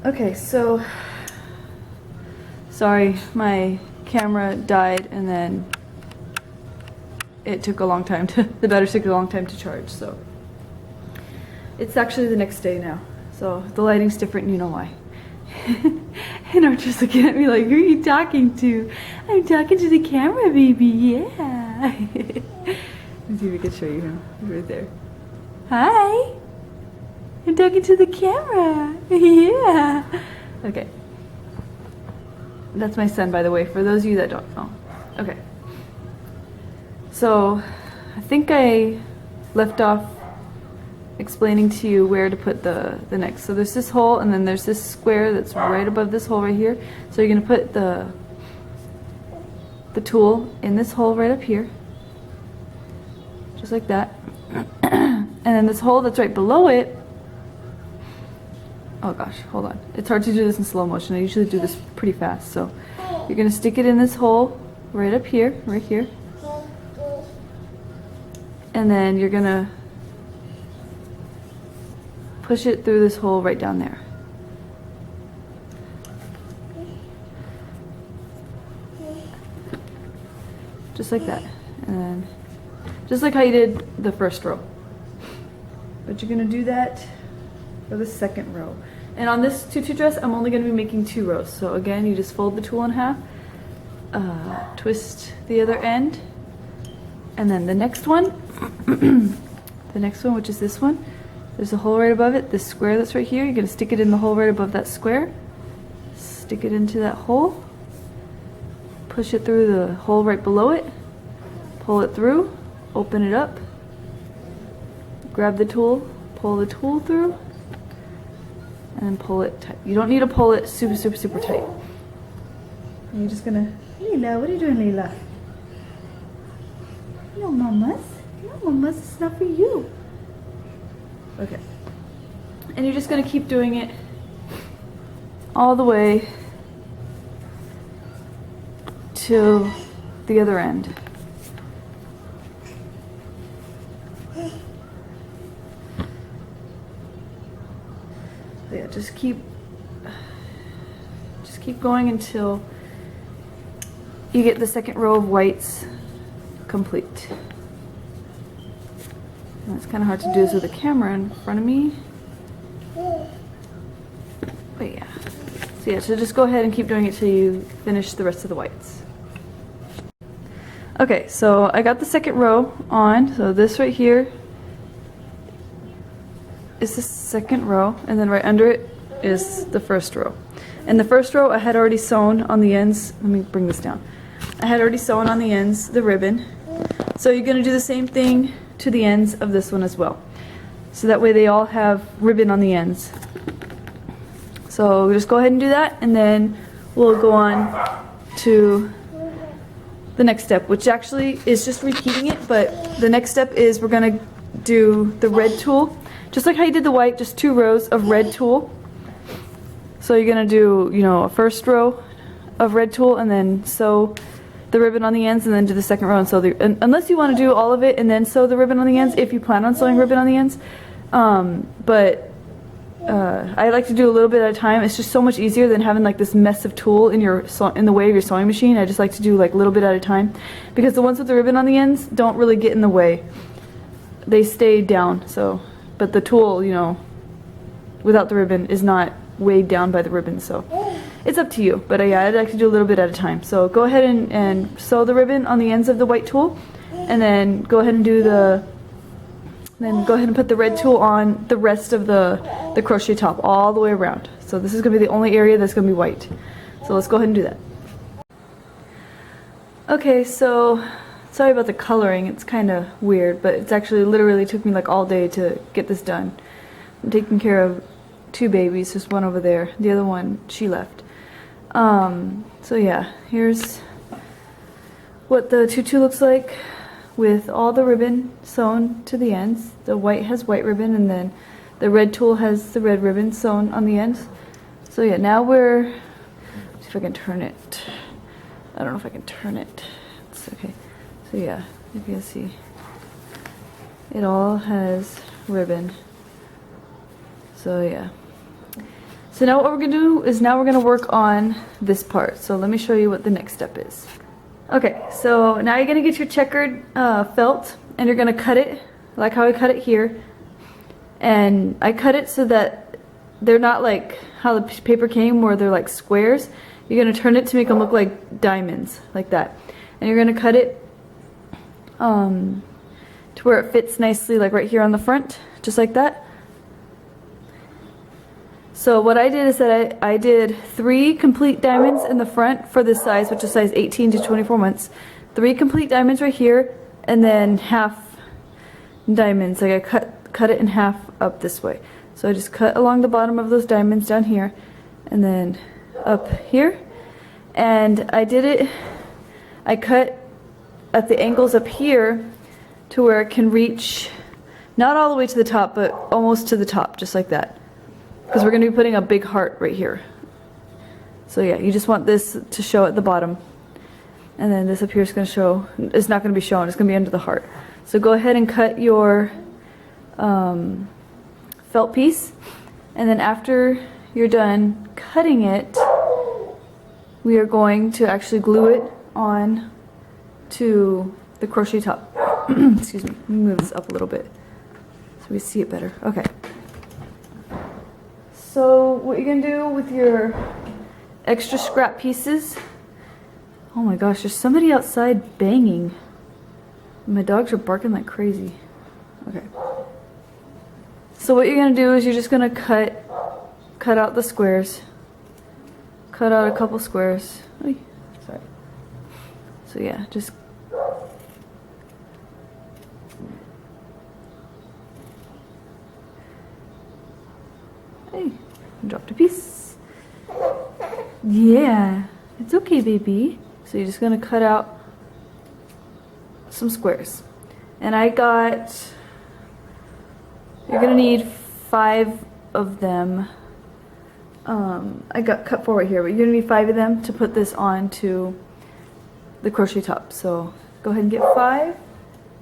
Okay, so sorry, my camera died and then it took a long time to, the battery took a long time to charge, so it's actually the next day now. So the lighting's different and you know why. And Archer's looking at me like, who are you talking to? I'm talking to the camera, baby, yeah. Let's see if we can show you him. He's right there. Hi! I'm talking to the camera. Yeah. Okay. That's my son, by the way, for those of you that don't know. Okay. So, I think I left off explaining to you where to put the next. So there's this hole, and then there's this square that's right above this hole right here. So you're going to put the tool in this hole right up here. Just like that. And then this hole that's right below it. Oh gosh, hold on. It's hard to do this in slow motion. I usually do this pretty fast. So you're going to stick it in this hole right up here, right here. And then you're going to push it through this hole right down there. Just like that. And then, just like how you did the first row. But you're going to do that for the second row. And on this tutu dress, I'm only going to be making 2 rows. So again, you just fold the tool in half, twist the other end, and then the next one, the next one, which is this one, there's a hole right above it, this square that's right here. You're going to stick it in the hole right above that square, stick it into that hole, push it through the hole right below it, pull it through, open it up, grab the tool, pull the tool through, and pull it tight. You don't need to pull it super, super, super tight. And you're just gonna, Leela, what are you doing, Leela? No, mamas. No, mamas, it's not for you. Okay. And you're just gonna keep doing it all the way to the other end. Yeah, just keep going until you get the second row of whites complete. And it's kind of hard to do this with a camera in front of me. But yeah. So yeah, so just go ahead and keep doing it till you finish the rest of the whites. Okay, so I got the second row on. So this right here is the second row, and then right under it is the first row. And the first row I had already sewn on the ends. Let me bring this down. I had already sewn on the ends the ribbon. So you're going to do the same thing to the ends of this one as well. So that way they all have ribbon on the ends. So just go ahead and do that, and then we'll go on to the next step, which actually is just repeating it, but the next step is we're going to do the red tulle. Just like how you did the white, just 2 rows of red tulle. So you're going to do, you know, a first row of red tulle and then sew the ribbon on the ends, and then do the second row and sew the, unless you want to do all of it and then sew the ribbon on the ends, if you plan on sewing ribbon on the ends. I like to do a little bit at a time. It's just so much easier than having like this mess of tulle in the way of your sewing machine. I just like to do like a little bit at a time, because the ones with the ribbon on the ends don't really get in the way. They stay down. So, but the tulle, you know, without the ribbon is not weighed down by the ribbon. So it's up to you. But yeah, I'd like to do a little bit at a time. So go ahead and sew the ribbon on the ends of the white tulle, and then go ahead and do then go ahead and put the red tulle on the rest of the crochet top all the way around. So this is going to be the only area that's going to be white. So let's go ahead and do that. Okay, so sorry about the coloring. It's kind of weird, but it's actually literally took me like all day to get this done. I'm taking care of 2 babies, just one over there. The other one, she left. So yeah, here's what the tutu looks like with all the ribbon sewn to the ends. The white has white ribbon, and then the red tulle has the red ribbon sewn on the ends. So yeah, now let's see if I can turn it. I don't know if I can turn it. It's okay. So yeah, you can see it all has ribbon. So yeah. So now what we're gonna do is now we're gonna work on this part. So let me show you what the next step is. Okay, so now you're gonna get your checkered felt and you're gonna cut it like how I cut it here. And I cut it so that they're not like how the paper came where they're like squares. You're gonna turn it to make them look like diamonds, like that. And you're gonna cut it to where it fits nicely, like right here on the front, just like that. So what I did is that I did 3 complete diamonds in the front for this size, which is size 18 to 24 months. 3 complete diamonds right here, and then half diamonds. Like I cut it in half up this way. So I just cut along the bottom of those diamonds down here, and then up here. And I cut at the angles up here to where it can reach, not all the way to the top, but almost to the top, just like that. Because we're going to be putting a big heart right here. So yeah, you just want this to show at the bottom. And then this up here is going to show, it's not going to be shown, it's going to be under the heart. So go ahead and cut your felt piece. And then after you're done cutting it, we are going to actually glue it on to the crochet top. Excuse me, let me move this up a little bit so we see it better. Okay. So what you're gonna do with your extra scrap pieces, oh my gosh, there's somebody outside banging. My dogs are barking like crazy. Okay. So what you're gonna do is you're just gonna cut out the squares. Cut out a couple squares. Oy, sorry. So yeah, just hey, dropped a piece. Yeah, it's okay, baby. So you're just gonna cut out some squares. And you're gonna need 5 of them. I got cut 4 right here, but you're gonna need 5 of them to put this onto the crochet top. So go ahead and get 5.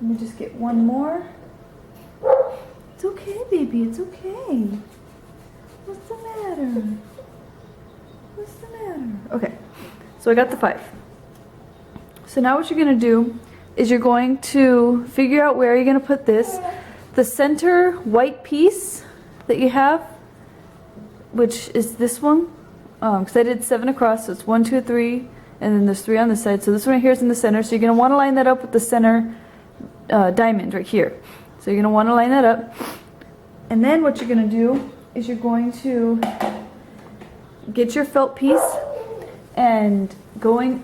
Let me just get 1 more. It's okay, baby, it's okay. What's the matter? What's the matter? Okay, so I got the 5. So now what you're gonna do is you're going to figure out where you're gonna put this. The center white piece that you have, which is this one, because I did 7 across, so it's 1, 2, 3, and then there's 3 on this side. So this one right here is in the center, so you're gonna wanna line that up with the center diamond right here. So you're gonna wanna line that up. And then what you're gonna do is you're going to get your felt piece and let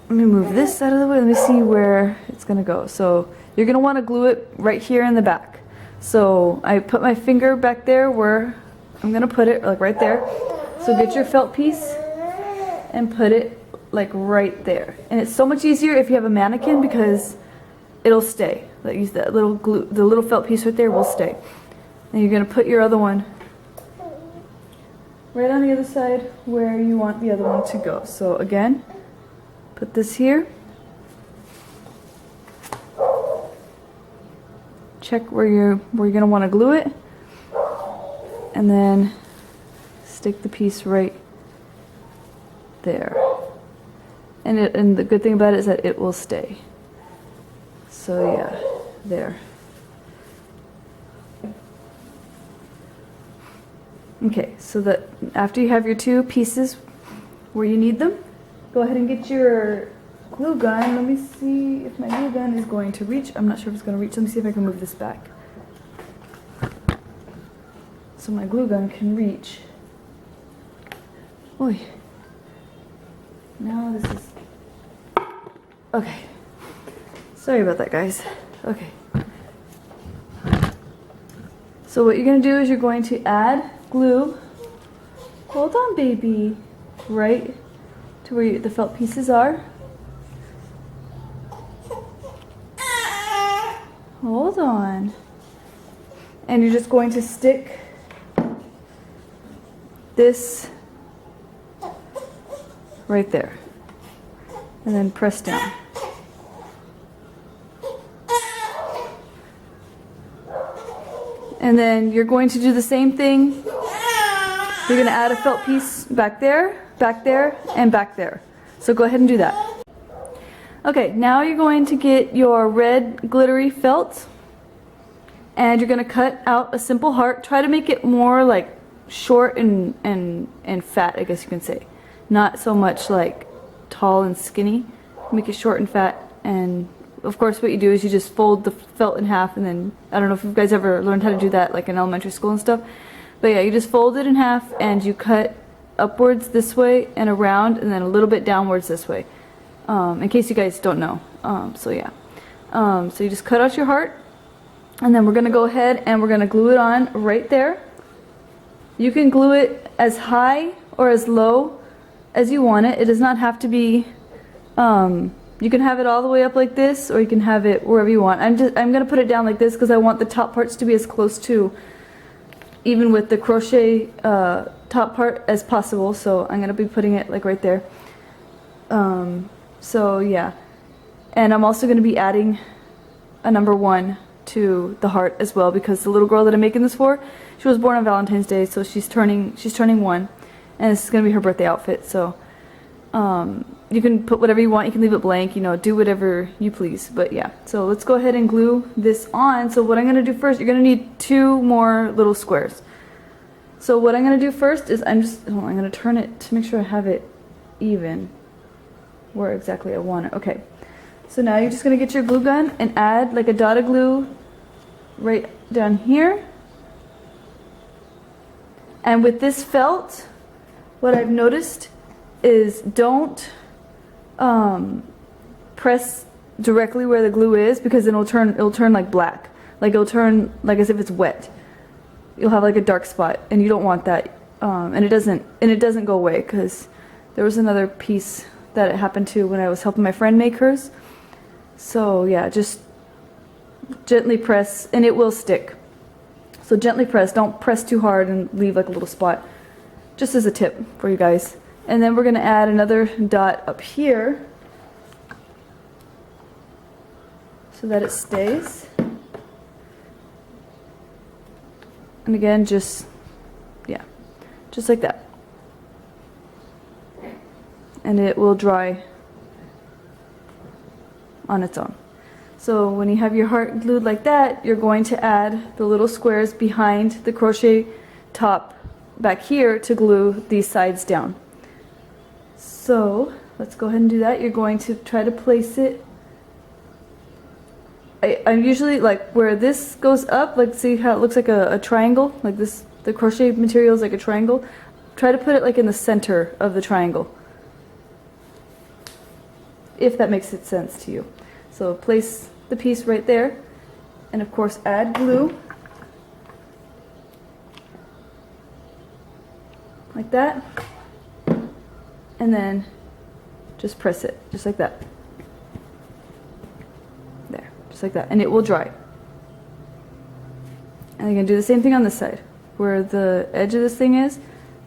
me move this out of the way, let me see where it's gonna go. So you're gonna wanna glue it right here in the back. So I put my finger back there where I'm gonna put it, like right there. So get your felt piece and put it like right there. And it's so much easier if you have a mannequin because it'll stay. Like that little glue, the little felt piece right there will stay. And you're gonna put your other one right on the other side where you want the other one to go. So again, put this here. Check where you're gonna want to glue it, and then stick the piece right there. And the good thing about it is that it will stay. So yeah, there. Okay, so that after you have your 2 pieces where you need them, go ahead and get your glue gun. Let me see if my glue gun is going to reach. I'm not sure if it's going to reach. Let me see if I can move this back. So my glue gun can reach. Oy. Now this is... Okay. Sorry about that, guys. Okay. So what you're going to do is you're going to add glue. Hold on, baby. Right to where the felt pieces are. Hold on. And you're just going to stick this right there. And then press down. And then you're going to do the same thing You're gonna add a felt piece back there, and back there. So go ahead and do that. Okay, now you're going to get your red glittery felt, and you're gonna cut out a simple heart. Try to make it more like short and fat, I guess you can say. Not so much like tall and skinny. Make it short and fat, and of course what you do is you just fold the felt in half, and then, I don't know if you guys ever learned how to do that like in elementary school and stuff, but yeah, you just fold it in half and you cut upwards this way and around, and then a little bit downwards this way, in case you guys don't know. So yeah, so you just cut out your heart, and then we're gonna go ahead and we're gonna glue it on right there. You can glue it as high or as low as you want it. It does not have to be, you can have it all the way up like this, or you can have it wherever you want. I'm gonna put it down like this because I want the top parts to be as close to even with the crochet top part as possible. So I'm gonna be putting it like right there. So yeah, and I'm also gonna be adding a number 1 to the heart as well, because the little girl that I'm making this for, she was born on Valentine's Day, so she's turning 1, and this is gonna be her birthday outfit. So you can put whatever you want, you can leave it blank, you know, do whatever you please. But yeah, so let's go ahead and glue this on. So what I'm going to do first, you're going to need 2 more little squares. So what I'm going to do first is I'm going to turn it to make sure I have it even where exactly I want it. Okay, so now you're just going to get your glue gun and add like a dot of glue right down here. And with this felt, what I've noticed is don't press directly where the glue is, because then it'll turn like black, like it'll turn like as if it's wet. You'll have like a dark spot, and you don't want that. And it doesn't go away, because there was another piece that it happened to when I was helping my friend make hers. So yeah, just gently press and it will stick. So gently press, don't press too hard and leave like a little spot. Just as a tip for you guys. And then we're going to add another dot up here so that it stays. And again, just like that. And it will dry on its own. So when you have your heart glued like that, you're going to add the little squares behind the crochet top back here to glue these sides down. So let's go ahead and do that. You're going to try to place it. I'm usually like where this goes up, like see how it looks like a triangle, like this, the crochet material is like a triangle. Try to put it like in the center of the triangle, if that makes sense to you. So place the piece right there, and of course add glue like that, and then just press it just like that. There, just like that, and it will dry. And you're going to do the same thing on this side where the edge of this thing is.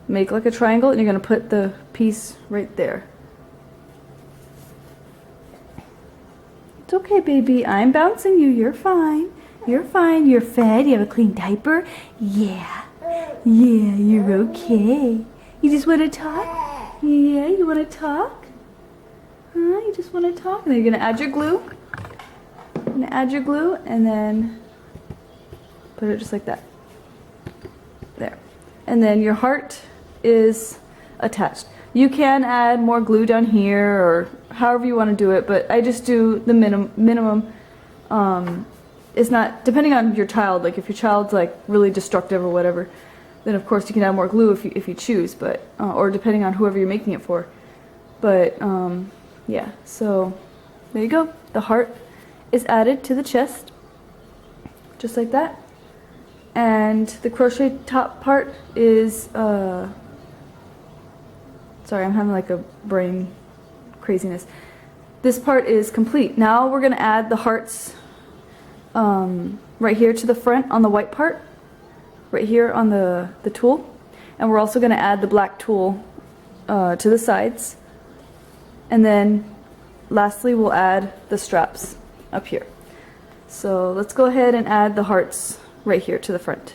Make like a triangle, and you're going to put the piece right there. It's okay, baby. I'm bouncing you. You're fine. You're fine. You're fed. You have a clean diaper. Yeah. Yeah, you're okay. You just want to talk? Yeah, you want to talk? Huh? You just want to talk? And then you're going to add your glue. You're going to add your glue, and then put it just like that. There. And then your heart is attached. You can add more glue down here or however you want to do it, but I just do the minimum. It's not, depending on your child, like if your child's like really destructive or whatever, then of course you can add more glue if you choose, but or depending on whoever you're making it for. But yeah, so there you go. The heart is added to the chest, just like that. And the crochet top part is, sorry, I'm having like a brain craziness. This part is complete. Now we're going to add the hearts right here to the front on the white part, right here on the tulle. And we're also going to add the black tulle to the sides. And then lastly we'll add the straps up here. So let's go ahead and add the hearts right here to the front.